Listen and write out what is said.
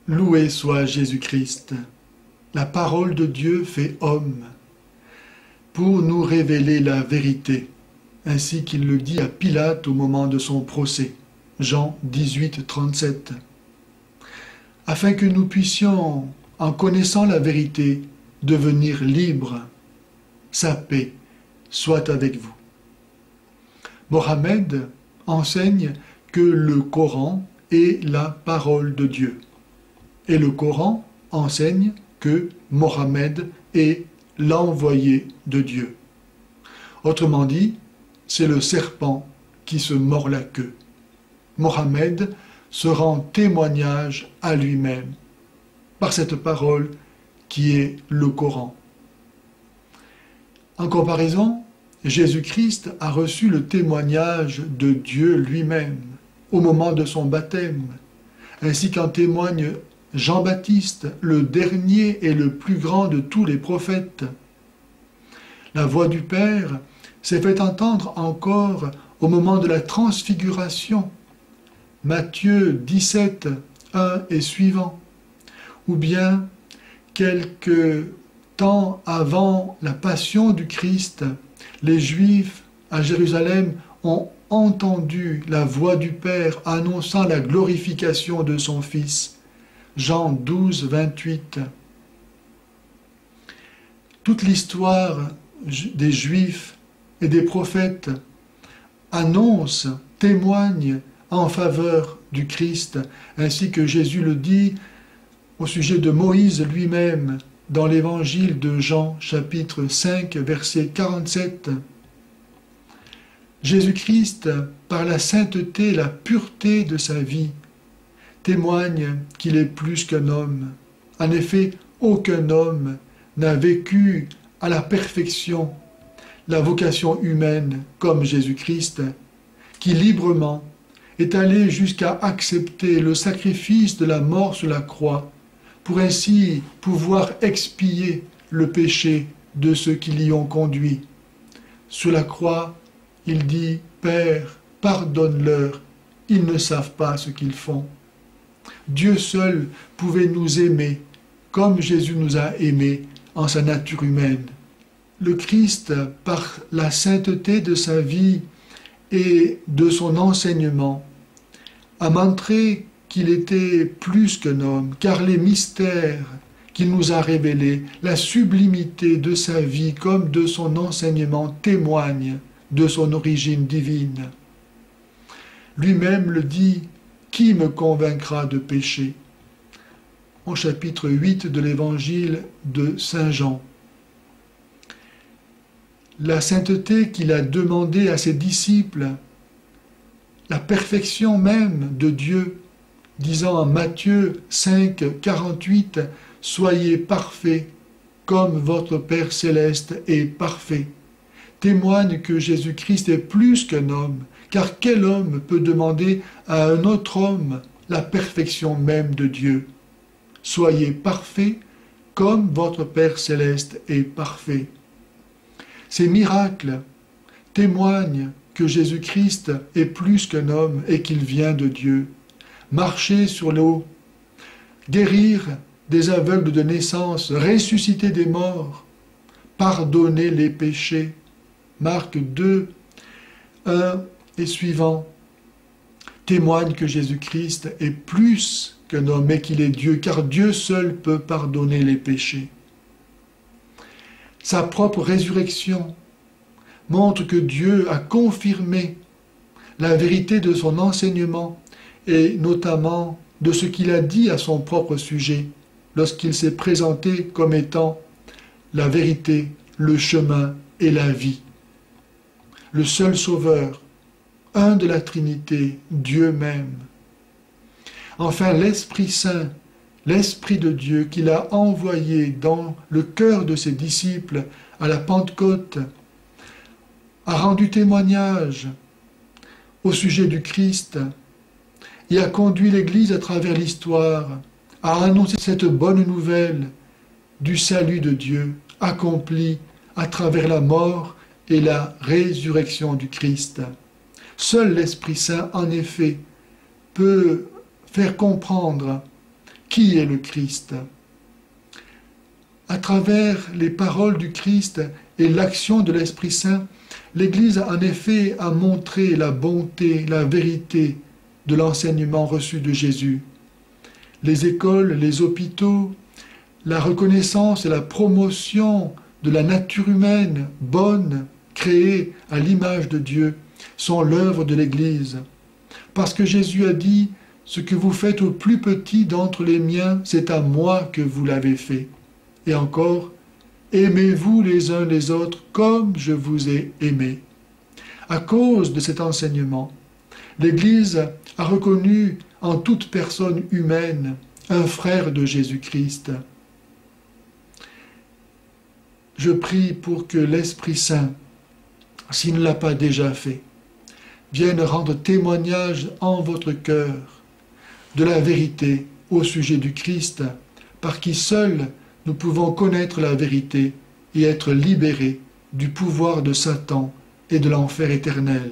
Loué soit Jésus-Christ, la parole de Dieu fait homme, pour nous révéler la vérité, ainsi qu'il le dit à Pilate au moment de son procès. Jean 18, 37. Afin que nous puissions, en connaissant la vérité, devenir libres. Sa paix soit avec vous. Mohammed enseigne que le Coran est la parole de Dieu. Et le Coran enseigne que Mohammed est l'envoyé de Dieu. Autrement dit, c'est le serpent qui se mord la queue. Mohammed se rend témoignage à lui-même par cette parole qui est le Coran. En comparaison, Jésus-Christ a reçu le témoignage de Dieu lui-même au moment de son baptême, ainsi qu'en témoigne Jean-Baptiste, le dernier et le plus grand de tous les prophètes. La voix du Père s'est fait entendre encore au moment de la transfiguration, Matthieu 17, 1 et suivant, ou bien quelque temps avant la passion du Christ, les Juifs à Jérusalem ont entendu la voix du Père annonçant la glorification de son Fils. Jean 12, 28. Toute l'histoire des Juifs et des prophètes annonce, témoigne en faveur du Christ, ainsi que Jésus le dit au sujet de Moïse lui-même dans l'évangile de Jean, chapitre 5, verset 47. Jésus-Christ, par la sainteté, la pureté de sa vie, témoigne qu'il est plus qu'un homme. En effet, aucun homme n'a vécu à la perfection la vocation humaine comme Jésus-Christ, qui librement est allé jusqu'à accepter le sacrifice de la mort sur la croix, pour ainsi pouvoir expier le péché de ceux qui l'y ont conduit. Sur la croix, il dit « Père, pardonne-leur, ils ne savent pas ce qu'ils font ». Dieu seul pouvait nous aimer comme Jésus nous a aimés en sa nature humaine. Le Christ, par la sainteté de sa vie et de son enseignement, a montré qu'il était plus qu'un homme, car les mystères qu'il nous a révélés, la sublimité de sa vie comme de son enseignement témoignent de son origine divine. Lui-même le dit, « Qui me convaincra de péché ?» au chapitre 8 de l'évangile de Saint Jean. La sainteté qu'il a demandée à ses disciples, la perfection même de Dieu, disant en Matthieu 5, 48, « Soyez parfaits, comme votre Père céleste est parfait », témoigne que Jésus-Christ est plus qu'un homme, car quel homme peut demander à un autre homme la perfection même de Dieu? Soyez parfaits, comme votre Père céleste est parfait. Ces miracles témoignent que Jésus-Christ est plus qu'un homme et qu'il vient de Dieu. Marcher sur l'eau, guérir des aveugles de naissance, ressusciter des morts, pardonner les péchés. Marc 2, 1 et suivant, témoignent que Jésus-Christ est plus qu'un homme et qu'il est Dieu, car Dieu seul peut pardonner les péchés. Sa propre résurrection montre que Dieu a confirmé la vérité de son enseignement et notamment de ce qu'il a dit à son propre sujet lorsqu'il s'est présenté comme étant la vérité, le chemin et la vie. Le seul Sauveur, un de la Trinité, Dieu même. Enfin, l'Esprit Saint, l'Esprit de Dieu qu'il a envoyé dans le cœur de ses disciples à la Pentecôte, a rendu témoignage au sujet du Christ et a conduit l'Église à travers l'histoire à annoncer cette bonne nouvelle du salut de Dieu accompli à travers la mort et la résurrection du Christ. Seul l'Esprit Saint, en effet, peut faire comprendre qui est le Christ. À travers les paroles du Christ et l'action de l'Esprit Saint, l'Église en effet a montré la bonté, la vérité de l'enseignement reçu de Jésus. Les écoles, les hôpitaux, la reconnaissance et la promotion de la nature humaine bonne, créée à l'image de Dieu, sont l'œuvre de l'Église. Parce que Jésus a dit « Ce que vous faites au plus petit d'entre les miens, c'est à moi que vous l'avez fait. » Et encore « Aimez-vous les uns les autres comme je vous ai aimés. » À cause de cet enseignement, l'Église a reconnu en toute personne humaine un frère de Jésus-Christ. Je prie pour que l'Esprit Saint, s'il ne l'a pas déjà fait, vienne rendre témoignage en votre cœur de la vérité au sujet du Christ, par qui seul nous pouvons connaître la vérité et être libérés du pouvoir de Satan et de l'enfer éternel.